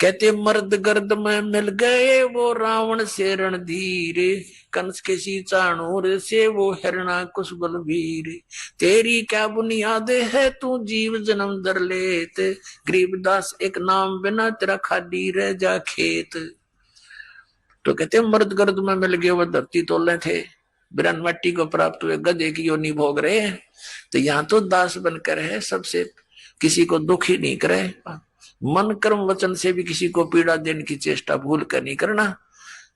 कहते मर्द गर्द में मिल गए वो रावण से रणधीर, कंस के सी चाणूर से वो हिरणा कुश बलवीर। तेरी क्या बुनियाद है तू जीव जन्म दर लेत, गरीबदास एक नाम बिना तेरा खाली रह जा खेत। तो कहते मर्द गर्द में मिल गए वो धरती तोले थे, बिरन मट्टी को प्राप्त हुए गधे की योनि भोग रहे हैं। तो यहाँ तो दास बनकर है, सबसे किसी को दुखी नहीं करे, मन कर्म वचन से भी किसी को पीड़ा देने की चेष्टा भूल कर नहीं करना।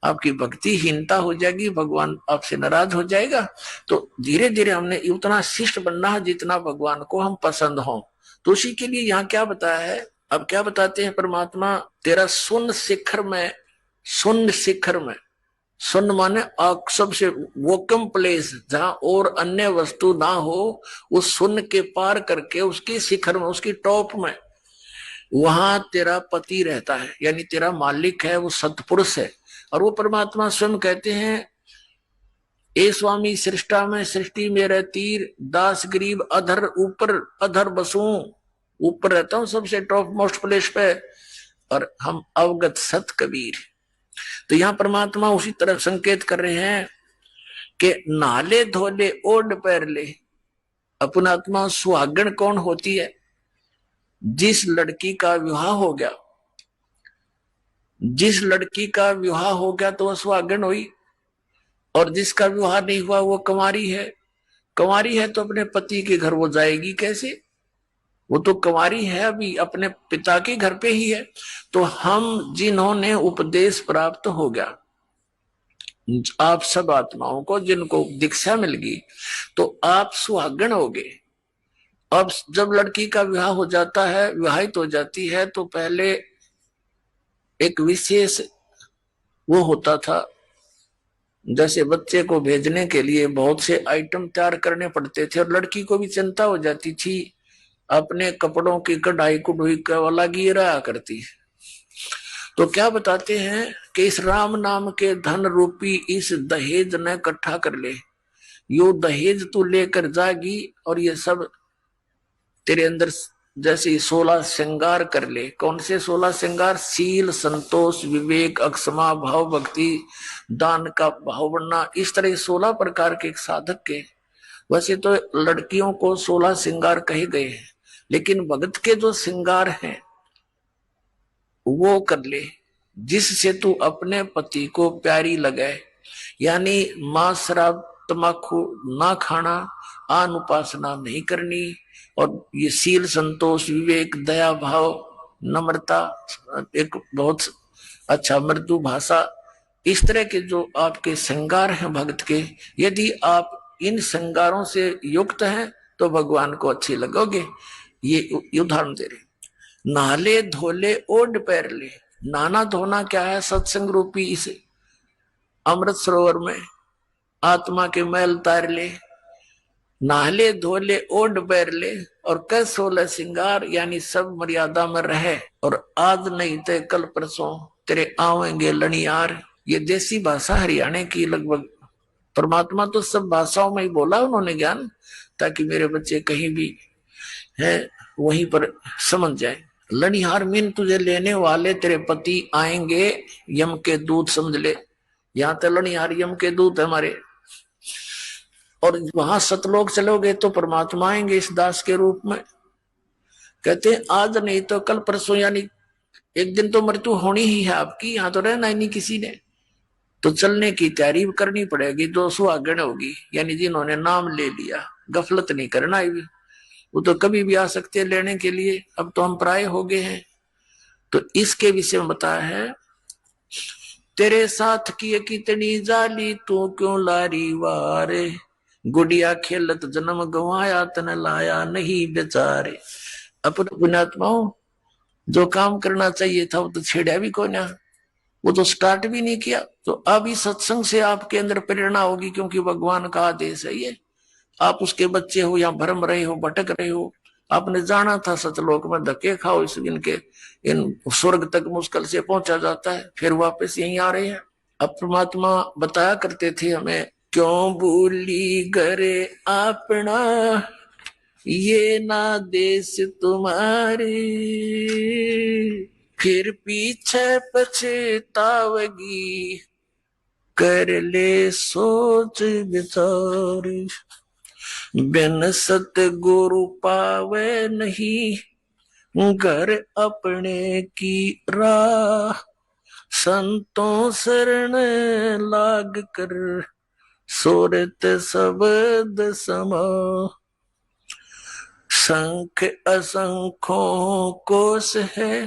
आपकी भक्ति हीनता हो जाएगी, भगवान आपसे नाराज हो जाएगा। तो धीरे धीरे हमने उतना शिष्ट बनना है जितना भगवान को हम पसंद हो। तो उसी के लिए यहाँ क्या बताया है, अब क्या बताते हैं परमात्मा, तेरा सुन शिखर में, सुन शिखर में, सुन माने सबसे वोकम प्लेस जहां और अन्य वस्तु ना हो, उस सुन के पार करके उसकी शिखर में, उसकी टॉप में, वहां तेरा पति रहता है, यानी तेरा मालिक है, वो सतपुरुष है। और वो परमात्मा स्वयं कहते हैं, ए स्वामी सृष्टा में सृष्टि मेरे तीर, दास गरीब अधर ऊपर अधर बसू, ऊपर रहता हूं सबसे टॉप मोस्ट प्लेस पे, और हम अवगत सत कबीर। तो यहां परमात्मा उसी तरह संकेत कर रहे हैं कि नाले धोले ओढ़ पैर ले। अपना आत्मा सुहागण कौन होती है, जिस लड़की का विवाह हो गया, जिस लड़की का विवाह हो गया तो वह सुहागण हुई, और जिसका विवाह नहीं हुआ वो कुंवारी है। कुंवारी है तो अपने पति के घर वो जाएगी कैसे, वो तो कुंवारी है, अभी अपने पिता के घर पे ही है। तो हम जिन्होंने उपदेश प्राप्त हो गया, आप सब आत्माओं को जिनको दीक्षा मिल गई, तो आप सुहागण हो गए। अब जब लड़की का विवाह हो जाता है, विवाहित हो जाती है, तो पहले एक विशेष वो होता था, जैसे बच्चे को भेजने के लिए बहुत से आइटम तैयार करने पड़ते थे, और लड़की को भी चिंता हो जाती थी, अपने कपड़ों की कढ़ाई कुढ़ाई का अलग ही रहा करती है। तो क्या बताते हैं कि इस राम नाम के धन रूपी इस दहेज ने इकट्ठा कर ले, यो दहेज तू लेकर जागी, और ये सब तेरे अंदर जैसे 16 श्रृंगार कर ले। कौन से 16 श्रृंगार, शील संतोष विवेक अक्षमा भाव भक्ति दान का भाव बनना, इस तरह 16 प्रकार के एक साधक के। वैसे तो लड़कियों को 16 श्रृंगार कहे गए हैं, लेकिन भगत के जो श्रृंगार हैं वो कर ले, जिससे तू अपने पति को प्यारी लगे। यानी मांस शराब तमाकू ना खाना, आन उपासना नहीं करनी, और ये शील संतोष विवेक दया भाव नम्रता, एक बहुत अच्छा मृदु भाषा, इस तरह के जो आपके श्रृंगार हैं भक्त के, यदि आप इन श्रृंगारों से युक्त हैं तो भगवान को अच्छे लगोगे। ये उदाहरण दे रहे। नहाले धोले ओढ़ पैर ले। नहाना धोना क्या है, सत्संग रूपी इस अमृत सरोवर में आत्मा के मैल तार ले। नहाले धोले ओढ़ पैर ले, और कर 16 श्रृंगार, यानी सब मर्यादा में रहे। और आज नहीं तो कल परसों तेरे आवेंगे लनियार। ये देसी भाषा हरियाणा की लगभग, परमात्मा तो सब भाषाओं में ही बोला उन्होंने ज्ञान, ताकि मेरे बच्चे कहीं भी है वहीं पर समझ जाए। लनिहार मीन तुझे लेने वाले तेरे पति आएंगे, यम के दूत समझ ले। यहाँ तो लनिहार यम के दूत है हमारे, और वहां सतलोक चलोगे तो परमात्मा आएंगे इस दास के रूप में। कहते हैं आज नहीं तो कल परसों, यानी एक दिन तो मृत्यु होनी ही है आपकी, यहाँ तो रहना ही नहीं किसी ने। तो चलने की तैयारी करनी पड़ेगी, जो सुहागण होगी, यानी जिन्होंने नाम ले लिया। गफलत नहीं करना, वो तो कभी भी आ सकते हैं लेने के लिए, अब तो हम प्राय हो गए हैं। तो इसके विषय में बताया है, तेरे साथ की कितनी जाली तू क्यों लारी वारे, गुड़िया खेलत जन्म गवाया तन लाया नहीं बेचारे। अपने पुण्यात्माओं, जो काम करना चाहिए था वो तो छेड़ा भी को ना, वो तो स्टार्ट भी नहीं किया। तो अब इस सत्संग से आपके अंदर प्रेरणा होगी, क्योंकि भगवान का आदेश है ये। आप उसके बच्चे हो या भरम रहे हो, भटक रहे हो, आपने जाना था सतलोक में, धक्के खाओ इस इनके, इन स्वर्ग तक मुश्किल से पहुंचा जाता है, फिर वापस यहीं आ रहे हैं। अब परमात्मा बताया करते थे हमें, क्यों भूली घरे अपना, ये ना देश तुम्हारे, फिर पीछे पछतावगी, कर ले सोच विचार। बिन सतगुरु पावे नहीं, घर अपने की राह। संतों शरण लाग कर, सोरत शब्द समा। संख असंखों कोश है,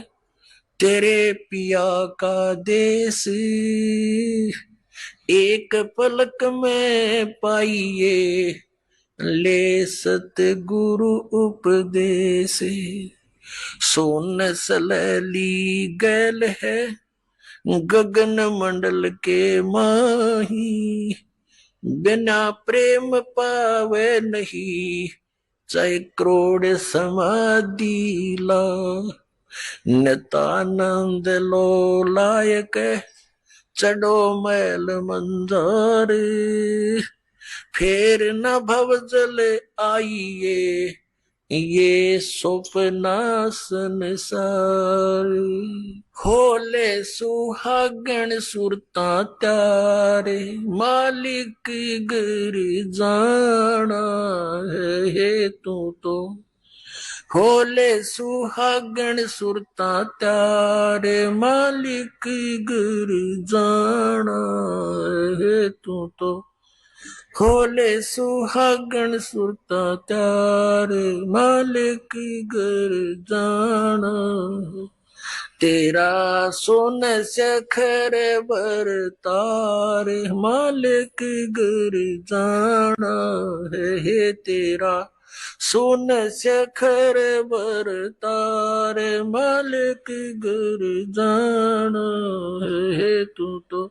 तेरे पिया का देश। एक पलक में पाइए, ले सतगुरु उपदेश। सोन सलैली गैल है, गगन मंडल के माही। बिना प्रेम पावे नहीं, चाहे करोड़ समाधि ला। नितानंद लो लायक, चढ़ो मैल मंजार। फिर न भव जल आइए, ये स्वप्ना संसार। होले सुहागण सुरता त्यारे, मालिक गिर जाना है तू तो। होले सुहागण सुरता त्यारे, मालिक गिर जाना है तू तो। होले सुहागण सुरता त्यारे, मालिक गिर जाना। तेरा सोन सखर बरतार, मालिक गिर जाना है तेरा। सोन सखर बरतार, मालिक गिर जाना है तू तो।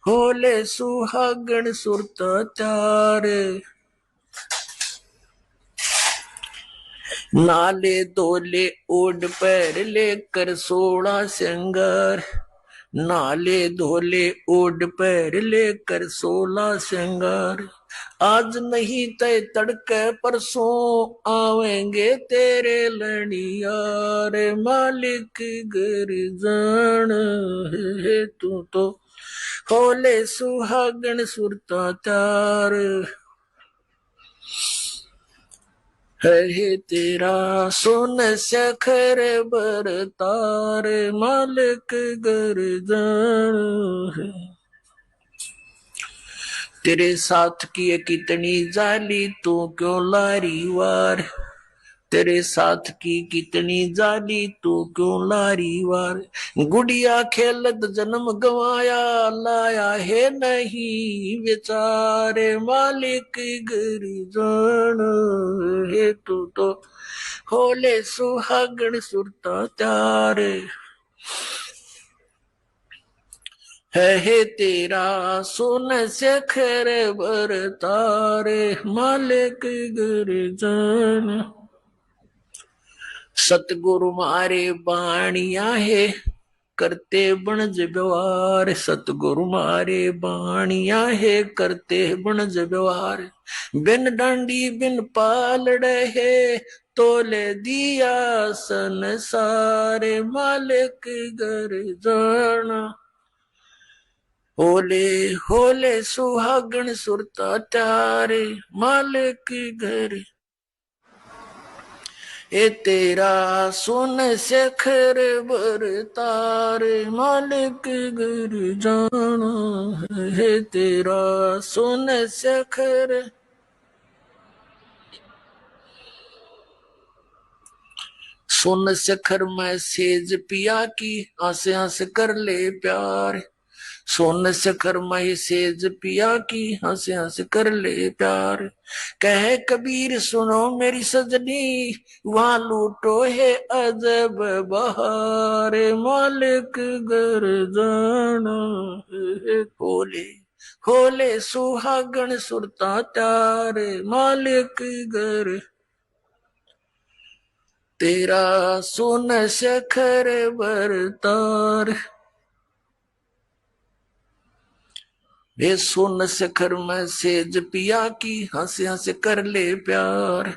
होले सुहागण सुरता त्यारे, नाले दोले ओढ़ पैर लेकर सोड़ा श्रृंगार। नाले धोले ओढ़ पैर लेकर सोला श्रृंगार। आज नहीं तय तड़के परसों, आवेंगे तेरे लड़ियार। मालिक गिर जान है तू तो। होले सुहागण सुरता त्यार, है तेरा सोन सखर बरतार, मालिक गिर जान है। तेरे साथ की कितनी जाली, तू क्यों लारी वार। तेरे साथ की कितनी जाली, तू क्यों लारी वार। गुड़िया खेलत जन्म गवाया, लाया है नहीं बेचारे। मालिक गिर जान है तू तो। होले सुहागण सुरता त्यारे, है तेरा सोन सखर बरतारे। मालिक गिर जान। सतगुरु मारे बाणिया है, करते बनज व्यवहार। सतगुरु मारे बाणिया है, करते बनज व्यवहार। बिन डांडी बिन पालड़े है, तोले दिया संसार। मालिक गिर जाना। होले होले सुहागण सुरता त्यारे, मालिक गिर। ए तेरा सोन सखर बरतार, मालिक गिर जाना है तेरा सोन सखर। सोन सखर में सेज पिया की, आसे आसे कर ले प्यार। सोन सखर में सेज पिया की, हंस हंस कर ले प्यार। कहे कबीर सुनो मेरी सजनी, वहां लूटो है अजब बहार। मालिक गिर जाना है होले होले सुहागण सुरता त्यारे। मालिक गिर तेरा सोन सखर बरतार। वे सोन सखर में सेज पिया की, हंस हंस कर ले प्यार।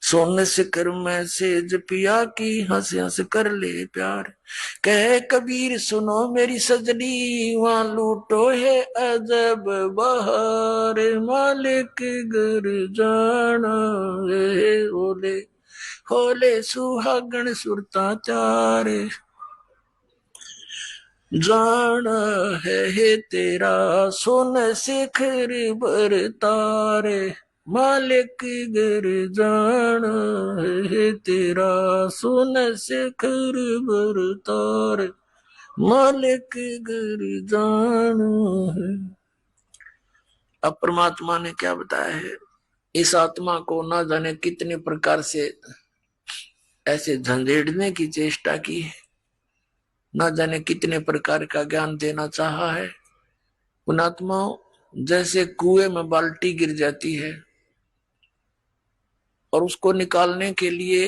सोन शिखर में सेज पिया की हंस हंस कर ले प्यार। कह कबीर सुनो मेरी सजनी, वहां लूटो है अजब बहार। मालिक घर जाना है ओले होले सुहागण सुरता त्यार। जाना है तेरा सोन शिखर बर तारे। मालिक घर जाना है तेरा सोन शिखर बर तारे। मालिक घर जाना है। अब परमात्मा ने क्या बताया है, इस आत्मा को ना जाने कितने प्रकार से ऐसे झंझेड़ने की चेष्टा की है, ना जाने कितने प्रकार का ज्ञान देना चाहा है। उन आत्माओं जैसे कुएं में बाल्टी गिर जाती है और उसको निकालने के लिए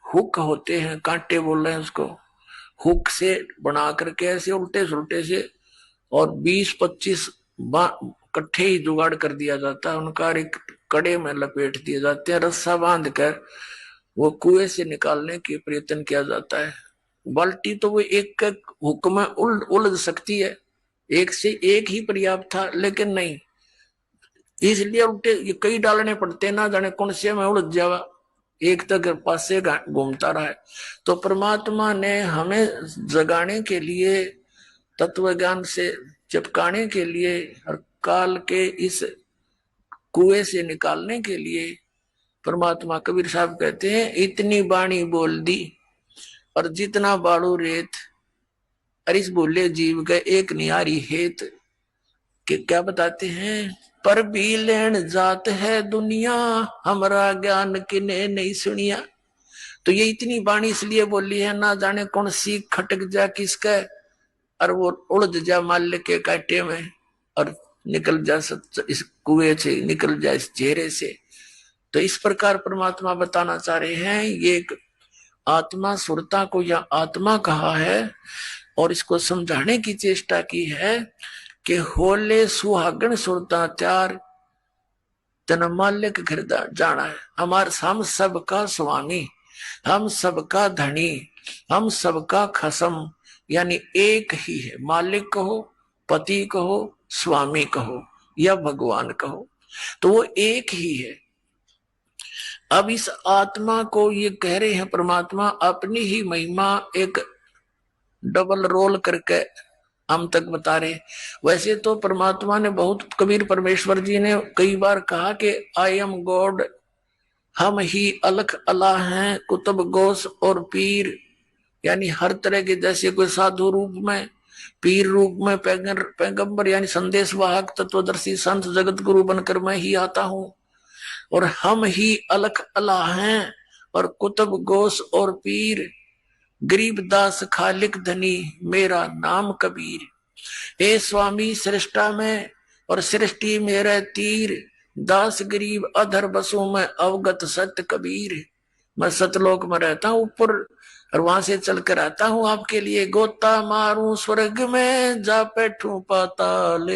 हुक होते हैं, कांटे बोल रहे हैं उसको, हुक से बना करके ऐसे उल्टे सुलटे से, और 20-25 इकट्ठे ही जुगाड़ कर दिया जाता है उनका, एक कड़े में लपेट दिए जाते हैं, रस्सा बांध कर वो कुएं से निकालने के प्रयत्न किया जाता है। बाल्टी तो वो एक हुक में उलझ सकती है, एक से एक ही पर्याप्त था, लेकिन नहीं, इसलिए उल्टे ये कई डालने पड़ते, ना जाने कौन से में उलझ जावा, एक तक पास से घूमता रहा है। तो परमात्मा ने हमें जगाने के लिए, तत्व ज्ञान से चिपकाने के लिए और काल के इस कुएं से निकालने के लिए, परमात्मा कबीर साहब कहते हैं इतनी बाणी बोल दी और जितना बाड़ू रेत, अरिस बोले जीव गए एक निहारी हेत। कि क्या बताते हैं, पर भी लेन जात है दुनिया, हमारा ज्ञान किने नहीं सुनिया। तो ये इतनी बाणी इसलिए बोली है, ना जाने कौन सी खटक जा किसका और वो उड़ जा माल्य के कांटे में और निकल जा इस कुएं से, निकल जा इस चेहरे से। तो इस प्रकार परमात्मा बताना चाह रहे हैं, ये एक आत्मा सुरता को या आत्मा कहा है और इसको समझाने की चेष्टा की है कि होले सुहागण सुरता त्यार, तन मालिक घर जाना है। हम सबका स्वामी, हम सबका धनी, हम सबका खसम, यानी एक ही है। मालिक कहो, पति कहो, स्वामी कहो या भगवान कहो, तो वो एक ही है। अब इस आत्मा को ये कह रहे हैं परमात्मा अपनी ही महिमा एक डबल रोल करके हम तक बता रहे। वैसे तो परमात्मा ने बहुत, कबीर परमेश्वर जी ने कई बार कहा कि आई एम गॉड, हम ही अलख अल्लाह हैं, कुतुब गोस और पीर, यानी हर तरह के, जैसे कोई साधु रूप में, पीर रूप में, पैगंबर यानी संदेश वाहक तत्वदर्शी संत जगत गुरु बनकर मैं ही आता हूं, और हम ही अलख अल्लाह हैं और कुतुब गोस और पीर, गरीबदास खालिक धनी मेरा नाम कबीर। हे स्वामी सृष्टा में और सृष्टि मेरा तीर, दास गरीब अधर बसों में अवगत सत्य कबीर। मैं सतलोक में रहता हूँ ऊपर और वहां से चल कर आता हूँ आपके लिए, गोता मारूं स्वर्ग में जा बैठूं पाताल,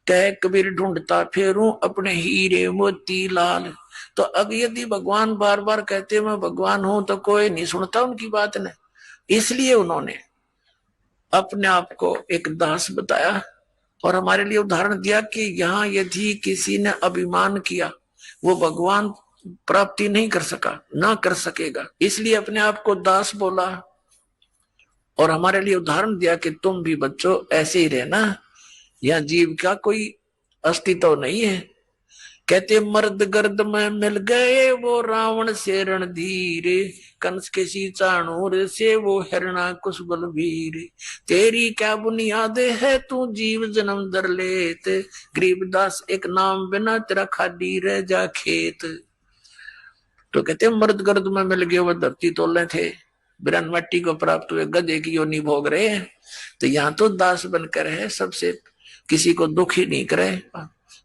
कह कबीर ढूंढता फेरूं अपने हीरे मोती लाल। तो अब यदि भगवान बार बार कहते मैं भगवान हूं तो कोई नहीं सुनता उनकी बात ने, इसलिए उन्होंने अपने आप को एक दास बताया और हमारे लिए उदाहरण दिया कि यहाँ यदि किसी ने अभिमान किया वो भगवान प्राप्ति नहीं कर सका, ना कर सकेगा, इसलिए अपने आप को दास बोला और हमारे लिए उदाहरण दिया कि तुम भी बच्चों ऐसे ही रहना, यहाँ जीव का कोई अस्तित्व नहीं है। कहते मर्द गर्द में मिल गए वो रावण से रणधीर, कंस के सी चाणूर से वो हिरणा कुश बलवीर, तेरी क्या बुनियाद है तू जीव जन्म दर लेत, गरीबदास एक नाम बिना तेरा खाली रह जा खेत। तो कहते मर्द गर्द में मिल गए वो धरती तोले थे, बिरन मट्टी को प्राप्त हुए गधे की योनि भोग रहे हैं, तो यहाँ तो दास बनकर है, सबसे किसी को दुखी नहीं करे,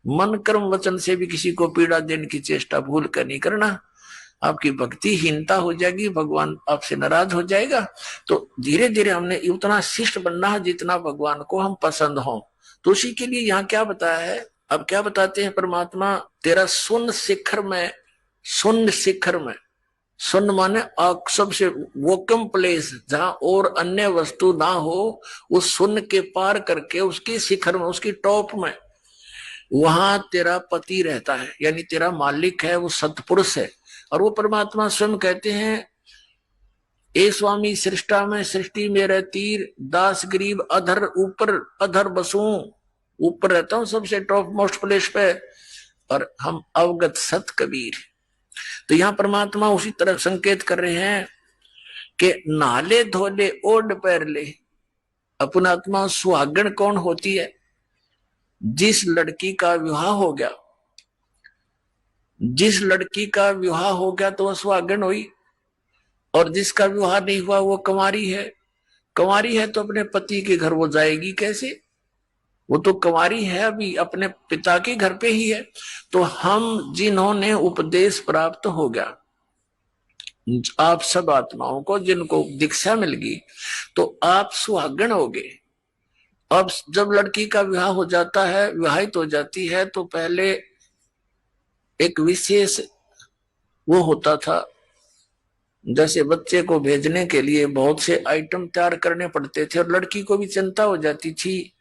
मन कर्म वचन से भी किसी को पीड़ा देने की चेष्टा भूल कर नहीं करना, आपकी भक्ति हीनता हो जाएगी, भगवान आपसे नाराज हो जाएगा। तो धीरे धीरे हमने उतना शिष्ट बनना है जितना भगवान को हम पसंद हो। तो उसी के लिए यहाँ क्या बताया है, अब क्या बताते हैं परमात्मा, तेरा सुन शिखर में शून्य शिखर में, शून्य माने सबसे वोकम प्लेस जहां और अन्य वस्तु ना हो, उस शून्य के पार करके उसकी शिखर में, उसकी टॉप में, वहां तेरा पति रहता है, यानी तेरा मालिक है, वो सतपुरुष है। और वो परमात्मा स्वयं कहते हैं, ए स्वामी सृष्टा में सृष्टि मेरे तीर, दास गरीब अधर ऊपर अधर बसूं, ऊपर रहता हूं सबसे टॉप मोस्ट प्लेस पे, और हम अवगत सत कबीर। तो यहाँ परमात्मा उसी तरह संकेत कर रहे हैं कि नाले धोले ओढ़ पैर ले। अपनात्मा सुहागण कौन होती है? जिस लड़की का विवाह हो गया, जिस लड़की का विवाह हो गया तो वह सुहागण हुई, और जिसका विवाह नहीं हुआ वो कुंवारी है। कुंवारी है तो अपने पति के घर वो जाएगी कैसे? वो तो कुंवारी है, अभी अपने पिता के घर पे ही है। तो हम जिन्होंने उपदेश प्राप्त हो गया, आप सब आत्माओं को जिनको दीक्षा मिल गई, तो आप सुहागण हो गए। अब जब लड़की का विवाह हो जाता है, विवाहित हो जाती है, तो पहले एक विशेष वो होता था, जैसे बच्चे को भेजने के लिए बहुत से आइटम तैयार करने पड़ते थे, और लड़की को भी चिंता हो जाती थी,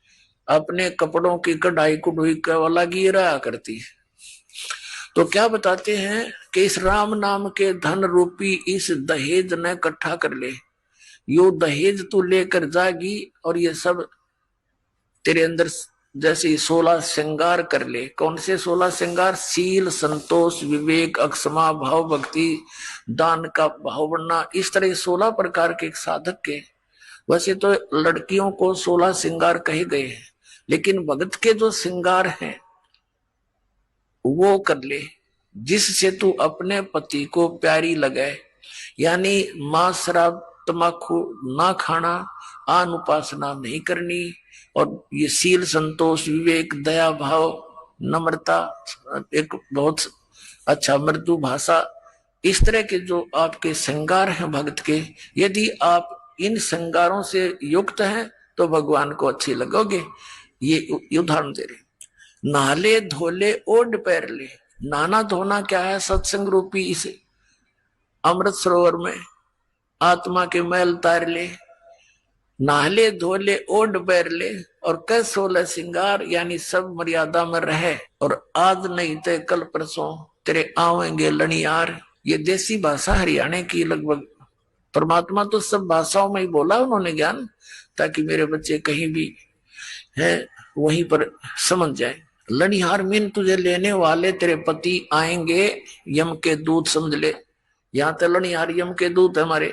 अपने कपड़ों की कढ़ाई कुढ़ाई का अलग ही रहा करती है। तो क्या बताते हैं कि इस राम नाम के धन रूपी इस दहेज न इकट्ठा कर ले, यो दहेज तू लेकर जागी, और ये सब तेरे अंदर जैसे 16 श्रृंगार कर ले। कौन से 16 श्रृंगार? शील, संतोष, विवेक, अक्षमा, भाव, भक्ति, दान का भाव बनना, इस तरह 16 प्रकार के साधक के। वैसे तो लड़कियों को 16 श्रृंगार कहे गए हैं, लेकिन भगत के जो श्रृंगार हैं वो कर ले, जिससे तू अपने पति को प्यारी लगे। यानी मांस, शराब, तम्बाकू ना खाना, आन उपासना नहीं करनी, और ये शील, संतोष, विवेक, दया भाव, नम्रता, एक बहुत अच्छा मृदु भाषा, इस तरह के जो आपके श्रृंगार हैं भक्त के, यदि आप इन श्रृंगारों से युक्त हैं तो भगवान को अच्छे लगोगे। ये उदाहरण दे रहे। नाले धोले ओढ़ पैर ले। नाना धोना क्या है? सत्संग रूपी इस अमृत सरोवर में आत्मा के मैल तार ले। नाले धोले ओढ़ पैर ले, और कै 16 श्रृंगार, यानी सब मर्यादा में रहे, और आज नहीं तो कल परसों तेरे आवेंगे लनियार। ये देसी भाषा हरियाणा की लगभग। परमात्मा तो सब भाषाओं में ही बोला उन्होंने ज्ञान, ताकि मेरे बच्चे कहीं भी है वहीं पर समझ जाए। लनिहार मीन तुझे लेने वाले तेरे पति आएंगे, यम के दूत समझ ले। यहाँ तो लनिहार यम के दूत है हमारे,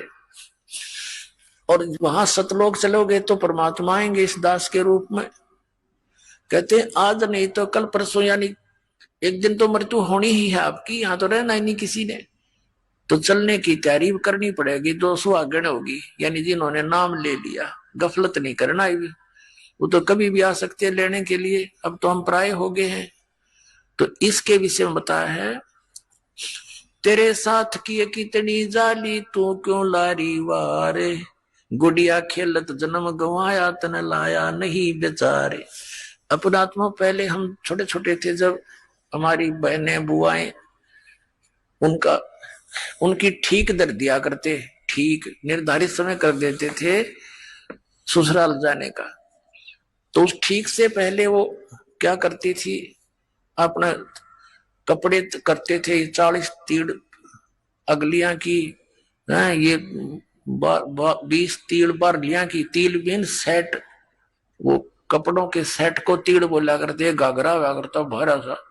और वहां सतलोक चलोगे तो परमात्मा आएंगे इस दास के रूप में। कहते आज नहीं तो कल परसों, यानी एक दिन तो मृत्यु होनी ही है आपकी, यहाँ तो रहना ही नहीं किसी ने। तो चलने की तैयारी करनी पड़ेगी। 200 आगण होगी, यानी जिन्होंने नाम ले लिया, गफलत नहीं करना है। वो तो कभी भी आ सकते हैं लेने के लिए, अब तो हम प्राय हो गए हैं। तो इसके विषय में बताया है, तेरे साथ की कितनी जाली, तू क्यों लारी वारे, गुड़िया खेलत जन्म गवाया, तन लाया नहीं बेचारे। अपनात्मा पहले हम छोटे छोटे थे, जब हमारी बहनें बुआएं उनका उनकी ठीक दर दिया करते, ठीक निर्धारित समय कर देते थे ससुराल जाने का। तो उस ठीक से पहले वो क्या करती थी, अपना कपड़े करते थे 40 तीड़ अगलियां की, ये 20 तीड़ बारलियां की। तील बिन सेट, वो कपड़ों के सेट को तीड़ बोला करते। घाघरा हुआ करता भरा सा,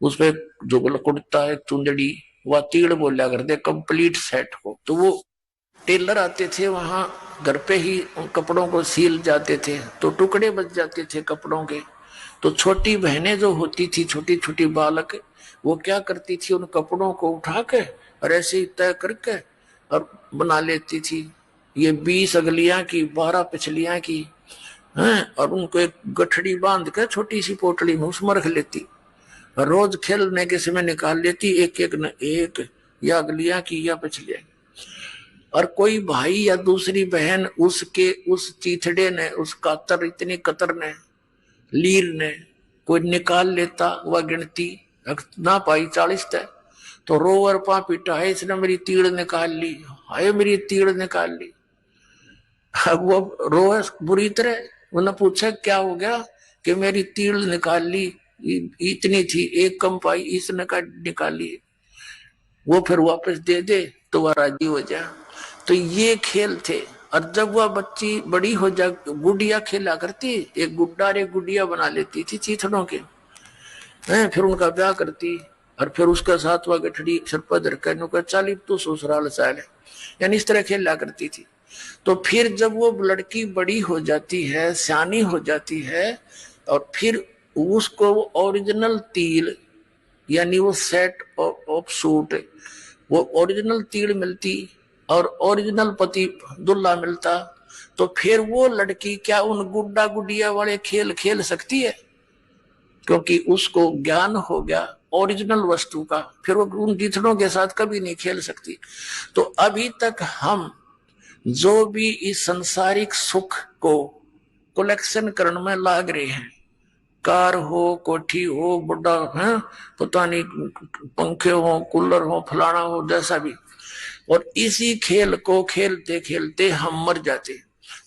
उसपे जुगल कुर्ता है, चुंदड़ी, वह तीड़ बोला करते कंप्लीट सेट को। तो वो टेलर आते थे वहां, घर पे ही उन कपड़ों को सील जाते थे, तो टुकड़े बच जाते थे कपड़ों के। तो छोटी बहनें जो होती थी, छोटी छोटी बालक, वो क्या करती थी, उन कपड़ों को उठा के और ऐसे ही तय करके और बना लेती थी। ये 20 अगलियां की, 12 पिछलियां की हैं, और उनको एक गठड़ी बांध के छोटी सी पोटली में उसमें रख लेती, और रोज खेलने के समय निकाल लेती, एक एक न एक, या अगलियां की या पिछलियां। और कोई भाई या दूसरी बहन उसके उस चीथड़े ने, उस कातर, इतनी कतर ने, लीर ने कोई निकाल लेता, वह गिनती ना पाई 40 तय, तो रोवर पा पिटा है, इसने मेरी तीड़ निकाल ली, हाय मेरी तीड़ निकाल ली। अब वो रोए बुरी तरह, उन्होंने पूछा क्या हो गया, कि मेरी तीड़ निकाल ली, इतनी थी, एक कम पाई, इसने का निकाली, वो फिर वापस दे दे तो वह राजी हो जा। तो ये खेल थे। और जब वह बच्ची बड़ी हो जा, गुड़िया खेला करती, एक गुड्डा और एक गुड़िया बना लेती थी चीथड़ों के, फिर उनका ब्याह करती, और फिर उसका सातवा गठड़ी सर पर धरकर का चाली तो ससुराल साल है, यानी इस तरह खेला करती थी। तो फिर जब वो लड़की बड़ी हो जाती है, सियानी हो जाती है, और फिर उसको ओरिजिनल तिल, यानी वो सेट ऑफ सूट, वो ओरिजिनल तीड़ मिलती और ओरिजिनल पति दुल्ला मिलता, तो फिर वो लड़की क्या उन गुड्डा गुडिया वाले खेल खेल सकती है? क्योंकि उसको ज्ञान हो गया ओरिजिनल वस्तु का, फिर वो उन जिथड़ों के साथ कभी नहीं खेल सकती। तो अभी तक हम जो भी इस संसारिक सुख को कलेक्शन करने में लाग रहे हैं, कार हो, कोठी हो, बड़ा है, पता नहीं पंखे हो, कूलर हो, फलाना हो, जैसा भी, और इसी खेल को खेलते खेलते हम मर जाते।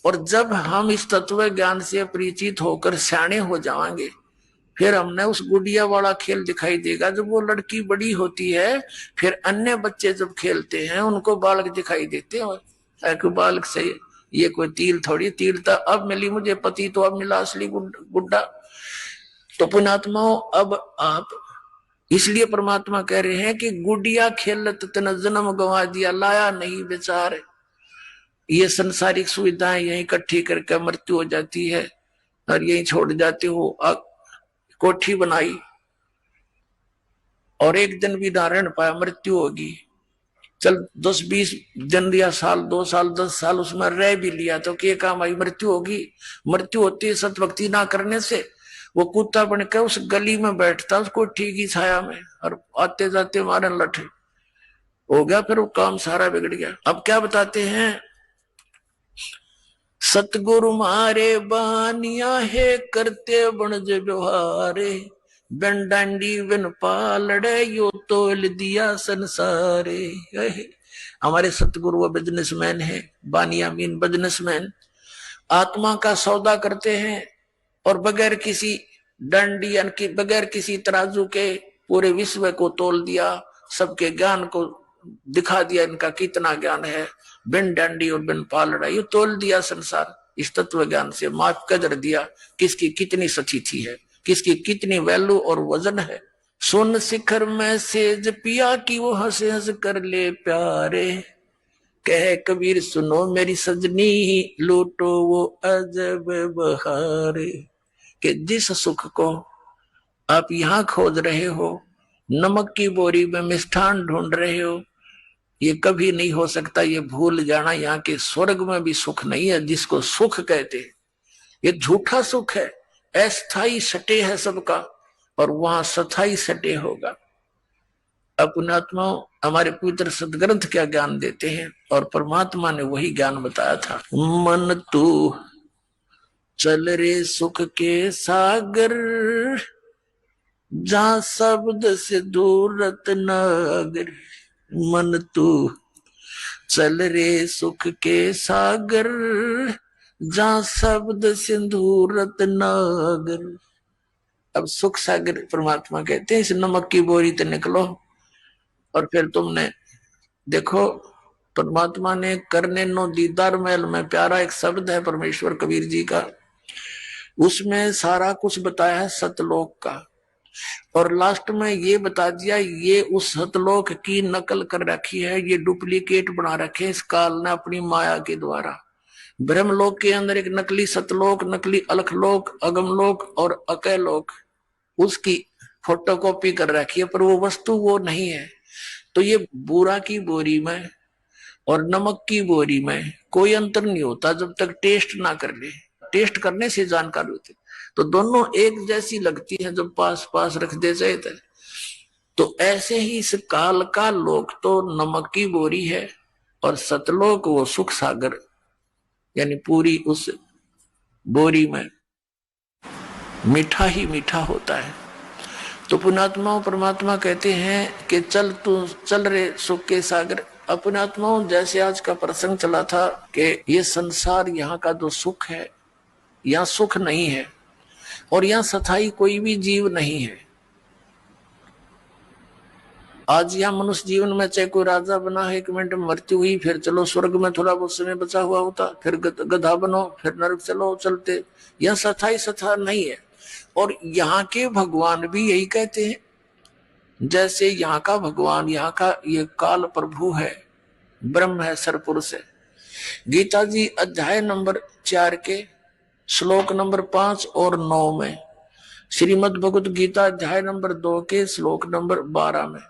और जब हम इस तत्व ज्ञान से परिचित होकर सियाने हो जाएंगे, फिर हमने उस गुड़िया वाला खेल दिखाई देगा। जब वो लड़की बड़ी होती है, फिर अन्य बच्चे जब खेलते हैं उनको बालक दिखाई देते हैं, बालक से ये कोई तिल थोड़ी, तिल तो अब मिली मुझे, पति तो अब मिला असली गुड्डा। तो पुण्यात्माओं, अब आप, इसलिए परमात्मा कह रहे हैं कि गुडिया खेलत तन जन्म गंवा दिया, लाया नहीं विचार। ये संसारिक सुविधाएं यही इकट्ठी करके मृत्यु हो जाती है और यही छोड़ जाते हो। कोठी बनाई और एक दिन भी ना रह पाया, मृत्यु होगी, चल 10-20 दिन या साल, 2 साल, 10 साल उसमें रह भी लिया तो क्या काम आई, मृत्यु होगी। मृत्यु होती है सतभक्ति ना करने से। वो कुत्ता बनकर उस गली में बैठता, उसको ठीक ही छाया में, और आते जाते मारे लठे हो गया, फिर वो काम सारा बिगड़ गया। अब क्या बताते हैं, सतगुरु मारे बानिया है, करते बनज व्यवहारे, बिन डांडी बिन पालड़े, यो तोल दिया संसारे। हमारे सतगुरु वो बिजनेसमैन है, बानिया मीन बिजनेसमैन, आत्मा का सौदा करते हैं, और बगैर किसी डंडी यानी बगैर किसी तराजू के पूरे विश्व को तोल दिया, सबके ज्ञान को दिखा दिया, इनका कितना ज्ञान है, बिन डंडी और बिन पालड़ा, ये तोल दिया संसार इस तत्व ज्ञान से, माप कदर दिया किसकी कितनी सचिथी है, किसकी कितनी वैल्यू और वजन है। सोन शिखर में सेज पिया की वो हंस हंस कर ले प्यारे, कह कबीर सुनो मेरी सजनी, लूटो वो अजब बहारे। कि जिस सुख को आप यहाँ खोज रहे हो, नमक की बोरी में मिष्ठान ढूंढ रहे हो, ये कभी नहीं हो सकता। ये भूल जाना, यहाँ के स्वर्ग में भी सुख नहीं है जिसको सुख कहते हैं। ये झूठा सुख है, अस्थाई सटे है सबका, और वहां सथाई सटे होगा। अपनात्मा हमारे पवित्र सदग्रंथ क्या ज्ञान देते हैं, और परमात्मा ने वही ज्ञान बताया था। मन तू चल रे सुख के सागर, जहां शब्द से दूर रत्नागर। मन तू चल रे सुख के सागर, जहां शब्द सिंदूर रत्नागर। अब सुख सागर परमात्मा कहते हैं, इस नमक की बोरी से निकलो, और फिर तुमने देखो, परमात्मा ने करने नो दीदार महल में प्यारा एक शब्द है परमेश्वर कबीर जी का, उसमें सारा कुछ बताया है सतलोक का, और लास्ट में ये बता दिया ये उस सतलोक की नकल कर रखी है, ये डुप्लीकेट बना रखे इस काल ने अपनी माया के द्वारा। ब्रह्मलोक के अंदर एक नकली सतलोक, नकली अलखलोक, अगमलोक और अकलोक, उसकी फोटोकॉपी कर रखी है, पर वो वस्तु वो नहीं है। तो ये बूरा की बोरी में और नमक की बोरी में कोई अंतर नहीं होता जब तक टेस्ट ना कर ले। टेस्ट करने से जानकारी होती, तो दोनों एक जैसी लगती है जब पास पास रख दे जाए। तो ऐसे ही इस काल का लोक तो नमक की बोरी है, और सतलोक वो सुख सागर, यानी पूरी उस बोरी में मीठा ही मीठा होता है। तो पुण्यात्माओं परमात्मा कहते हैं कि चल तू चल रे सुख के सागर। पुण्यात्माओं जैसे आज का प्रसंग चला था कि ये संसार यहाँ का जो सुख है, यहाँ सुख नहीं है और यहाँ स्थायी कोई भी जीव नहीं है। आज यहाँ मनुष्य जीवन में चाहे कोई राजा बना है, 1 मिनट में मृत्यु हुई, फिर चलो स्वर्ग में थोड़ा बहुत समय बचा हुआ होता, फिर गधा बनो, फिर नरक चलो चलते। यह स्थायी स्थान नहीं है। और यहाँ के भगवान भी यही कहते हैं, जैसे यहाँ का भगवान, यहाँ का ये काल प्रभु है, ब्रह्म है, सरपुरुष है। गीता जी अध्याय नंबर 4 के श्लोक नंबर 5 और 9 में, श्रीमद् भगवत गीता अध्याय नंबर 2 के श्लोक नंबर 12 में,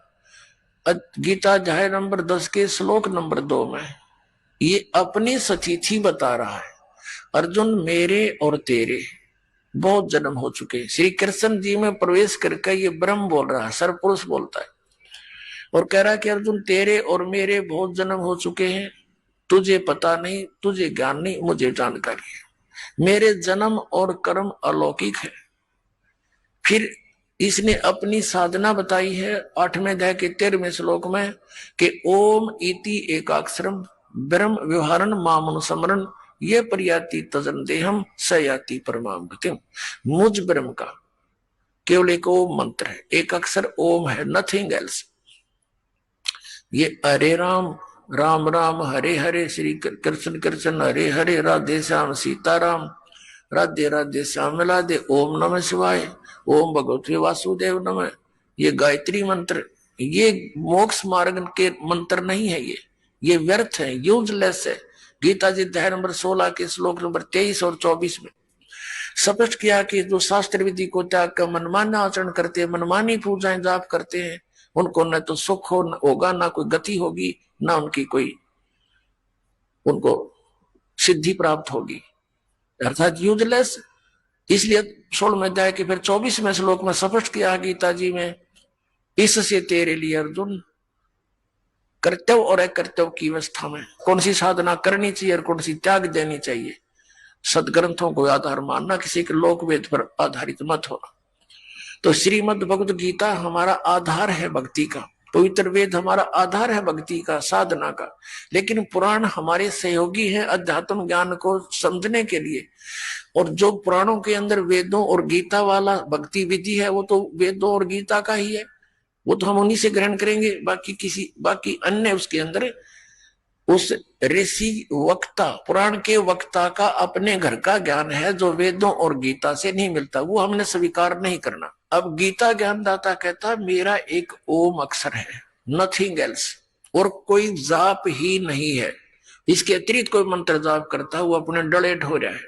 गीता अध्याय नंबर 10 के श्लोक नंबर 2 में ये अपनी सतीथि बता रहा है। अर्जुन मेरे और तेरे बहुत जन्म हो चुके। श्री कृष्ण जी में प्रवेश करके ये ब्रह्म बोल रहा है, सरपुरुष बोलता है और कह रहा है कि अर्जुन तेरे और मेरे बहुत जन्म हो चुके हैं, तुझे पता नहीं, तुझे ज्ञान नहीं, मुझे जानकारी है। मेरे जन्म और कर्म अलौकिक है। फिर इसने अपनी साधना बताई है 8वें अध्याय के 13वें श्लोक में कि ओम इति एकाक्षरम ब्रह्म व्यवहारन मामनुसमरन ये प्रयाति तजन देहम सयाति परमाम गतिम। मुझ ब्रह्म का केवल एक ओम मंत्र है, एक अक्षर ओम है, नथिंग एल्स। ये हरे राम राम राम हरे हरे, श्री कृष्ण कृष्ण हरे हरे, राधे श्याम सीताराम राधे राधे श्याम राधे, ओम नमः शिवाय, ओम भगवते वासुदेव नमः। ये गायत्री मंत्र, ये मोक्ष मार्ग के मंत्र नहीं है, ये व्यर्थ है, यूजलेस है। गीता जी अध्याय नंबर 16 के श्लोक नंबर 23 और 24 में स्पष्ट किया कि जो शास्त्र विधि को त्याग कर मनमाना आचरण करते हैं, मनमानी पूजाएं जाप करते हैं, उनको न तो सुख होगा, ना कोई गति होगी, ना उनकी कोई उनको सिद्धि प्राप्त होगी, अर्थात यूजलेस। इसलिए 16वें अध्याय के फिर 24वें श्लोक में स्पष्ट किया गीता जी में, इससे तेरे लिए अर्जुन कर्तव्य और अकर्तव्य की अवस्था में कौन सी साधना करनी चाहिए और कौन सी त्याग देनी चाहिए, सदग्रंथों को आधार मानना, किसी के लोक वेद पर आधारित मत होना। तो श्रीमद् भगवत गीता हमारा आधार है भक्ति का, पवित्र वेद हमारा आधार है भक्ति का, साधना का। लेकिन पुराण हमारे सहयोगी हैं अध्यात्म ज्ञान को समझने के लिए। और जो पुराणों के अंदर वेदों और गीता वाला भक्ति विधि है, वो तो वेदों और गीता का ही है, वो तो हम उन्हीं से ग्रहण करेंगे। बाकी अन्य उसके अंदर उस ऋषि वक्ता, पुराण के वक्ता का अपने घर का ज्ञान है जो वेदों और गीता से नहीं मिलता, वो हमने स्वीकार नहीं करना। अब गीता ज्ञानदाता कहता मेरा एक ओम अक्षर है, नथिंग एल्स, और कोई जाप ही नहीं है। इसके अतिरिक्त कोई मंत्र जाप करता है वो अपने डले ढो रहा है,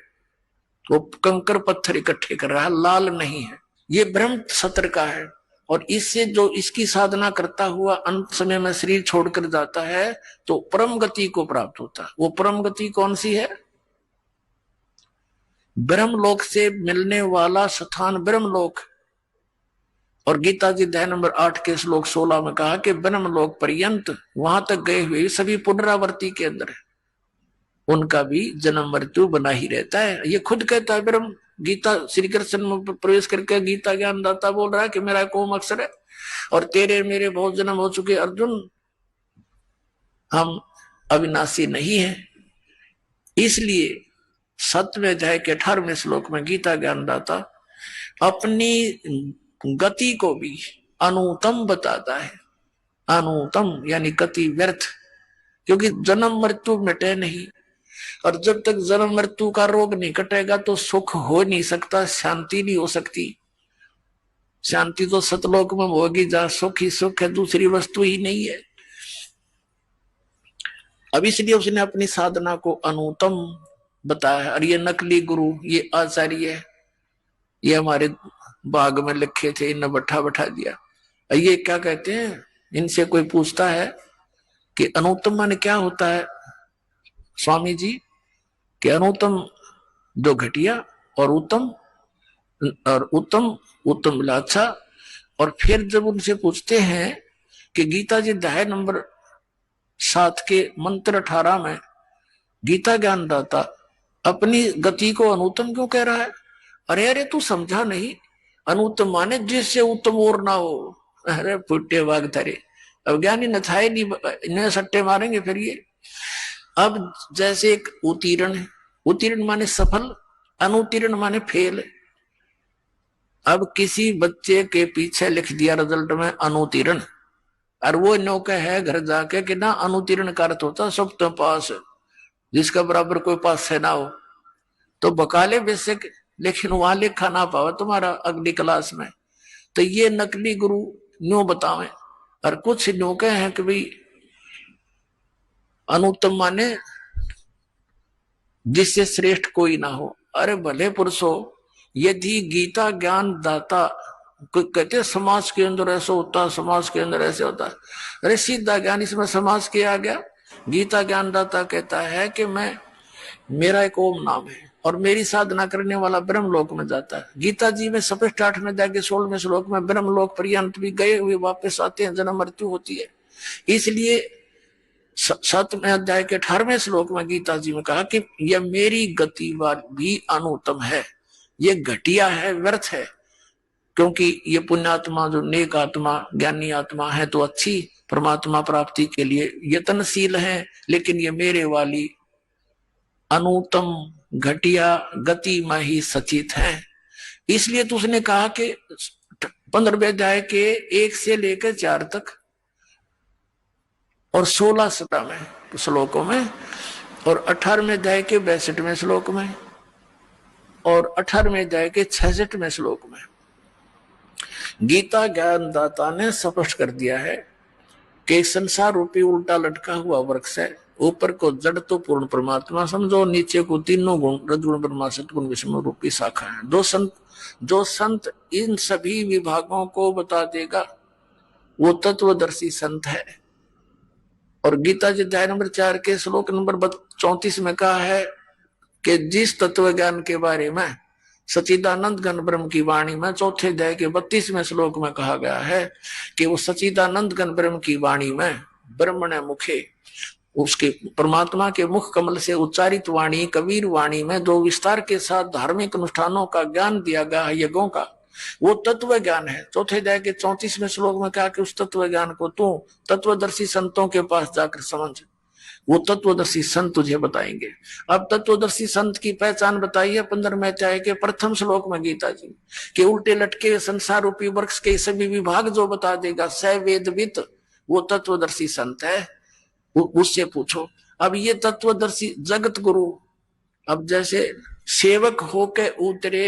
वो कंकर पत्थर इकट्ठे कर रहा है, लाल नहीं है। ये ब्रह्म सत्र का है। और इससे जो इसकी साधना करता हुआ अंत समय में शरीर छोड़कर जाता है तो परम गति को प्राप्त होता है। वो परम गति कौन सी है? ब्रह्मलोक से मिलने वाला स्थान ब्रह्मलोक। और गीता जी अध्याय नंबर 8 के श्लोक 16 में कहा कि ब्रह्मलोक पर्यंत वहां तक गए हुए सभी पुनरावर्ती के अंदर है, उनका भी जन्म मृत्यु बना ही रहता है। ये खुद कहता है ब्रह्म। गीता श्री कृष्ण में प्रवेश करके गीता ज्ञानदाता बोल रहा है कि मेरा एक ओम अक्षर है और तेरे मेरे बहुत जन्म हो चुके अर्जुन, हम अविनाशी नहीं है। इसलिए 7वें अध्याय के 18वें श्लोक में गीता ज्ञानदाता अपनी गति को भी अनुतम बताता है। अनुतम यानी गति व्यर्थ, क्योंकि जन्म मृत्यु मिटे नहीं। और जब तक जन्म मृत्यु का रोग नहीं कटेगा तो सुख हो नहीं सकता, शांति नहीं हो सकती। शांति तो सतलोक में होगी जहां सुख ही सुख है, दूसरी वस्तु ही नहीं है। अब इसलिए उसने अपनी साधना को अनुतम बताया। और ये नकली गुरु, ये आचार्य, ये हमारे बाग में लिखे थे, इन्हें बैठा दिया। ये क्या कहते हैं? इनसे कोई पूछता है कि अनुत्तम माने क्या होता है स्वामी जी? कि अनुत्तम जो घटिया और उत्तम, और उत्तम मिला अच्छा। और फिर जब उनसे पूछते हैं कि गीता जी अध्याय नंबर 7 के मंत्र 18 में गीता ज्ञानदाता अपनी गति को अनुत्तम क्यों कह रहा है? अरे तू समझा नहीं, अनुत्तम माने जिससे उत्तम और ना हो। अरे फुटे वाग धरे, अब ज्ञानी न था नहीं, इन्हें सट्टे मारेंगे फिर ये। अब जैसे एक उत्तीर्ण है, उत्तीर्ण माने सफल, अनुत्तीर्ण माने फेल। अब किसी बच्चे के पीछे लिख दिया रिजल्ट में अनुत्तीर्ण, और वो नौका है घर जाके कि ना अनुत्तीर्ण का अर्थ होता सब तो पास, जिसका बराबर कोई पास है ना हो, तो बकाले बेसिक, लेकिन वहां लिखा ना पावे तुम्हारा अगली क्लास में। तो ये नकली गुरु न्यू बतावे। और कुछ नौके हैं कि भाई अनुत्तम माने जिससे श्रेष्ठ कोई ना हो। अरे भले पुरुषो, यदि गीता ज्ञान दाता, कोई कहते समाज के अंदर ऐसा होता, समाज के अंदर ऐसे होता, अरे सीधा ज्ञान इसमें समाज के आ गया। गीता ज्ञान दाता कहता है कि मैं, मेरा एक ओम नाम है और मेरी साधना करने वाला ब्रह्मलोक में जाता है। गीता जी में स्पष्ट 8 में जाके 16वें श्लोक में ब्रह्मलोक पर्यंत भी गए हुए वापस आते हैं, जन्म मृत्यु होती है। इसलिए 7वें अध्याय के 18वें श्लोक में गीता जी में कहा कि यह मेरी गति भी अनुत्तम है, ये घटिया है, व्यर्थ है। क्योंकि ये पुण्यात्मा जो नेक आत्मा ज्ञानी आत्मा है तो अच्छी परमात्मा प्राप्ति के लिए यत्नशील है, लेकिन ये मेरे वाली अनुत्तम घटिया गति में ही सचित है। इसलिए तो उसने कहा कि 15वें अध्याय के 1 से लेकर 4 तक और 16 श्लोकों में और 18वें अध्याय के 62वें श्लोक में और 18वें अध्याय के 66वें श्लोक में गीता ज्ञान दाता ने स्पष्ट कर दिया है कि संसार रूपी उल्टा लटका हुआ वृक्ष है। ऊपर को जड़ तो पूर्ण परमात्मा समझो, नीचे को तीनों गुण रजगुण ब्रह्मा सतगुण विष्णु रूपी शाखा है। जो संत इन सभी विभागों को बता देगा वो तत्वदर्शी संत है। और गीता जी अध्याय नंबर 4 के श्लोक नंबर 34 में कहा है कि जिस तत्व ज्ञान के बारे में सचिदानंद घन ब्रह्म की वाणी में 4थे अध्याय के 32वें श्लोक में कहा गया है कि वो सचिदानंद घन ब्रह्म की वाणी में ब्रह्मण मुखे, उसके परमात्मा के मुख कमल से उच्चारित वाणी कबीर वाणी में जो विस्तार के साथ धार्मिक अनुष्ठानों का ज्ञान दिया गया है, यज्ञों का, वो तत्व ज्ञान है। 4थे अध्याय के 34वें श्लोक में कहा कि उस तत्व ज्ञान को तू तत्वदर्शी संतों के पास जाकर समझ, वो तत्वदर्शी संत तुझे बताएंगे। अब तत्वदर्शी संत की पहचान बताई है 15वें अध्याय के प्रथम श्लोक में गीता जी के उल्टे लटके संसार रूपी वृक्ष के सभी विभाग जो बता देगा स वेदवित, वो तत्वदर्शी संत है, उससे पूछो। अब ये तत्वदर्शी जगत गुरु, अब जैसे सेवक होके उतरे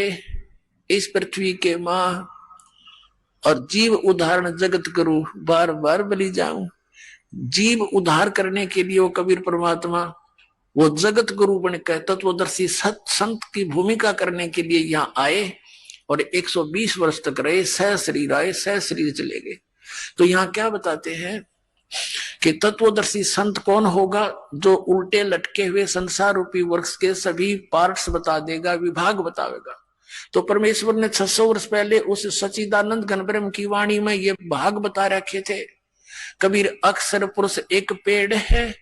इस पृथ्वी के मां और जीव उदाहरण जगत गुरु बार बार बलि जाऊं, जीव उद्धार करने के लिए वो कबीर परमात्मा वो जगत गुरु बनकर तत्वदर्शी सत संत की भूमिका करने के लिए यहाँ आए और 120 वर्ष तक रहे, सह शरीर आए सह शरीर चले गए। तो यहाँ क्या बताते हैं कि तत्वदर्शी संत कौन होगा? जो उल्टे लटके हुए संसार रूपी वृक्ष के सभी पार्ट्स बता देगा, विभाग बतावेगा। तो परमेश्वर ने 600 वर्ष पहले उस सच्चिदानंद घन ब्रह्म की वाणी में ये भाग बता रखे थे। कबीर अक्षर पुरुष एक पेड़ है,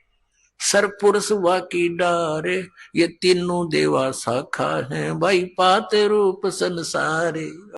सर पुरुष वा की डारे, ये तीनों देवा शाखा है, भाई पात रूप संसारे।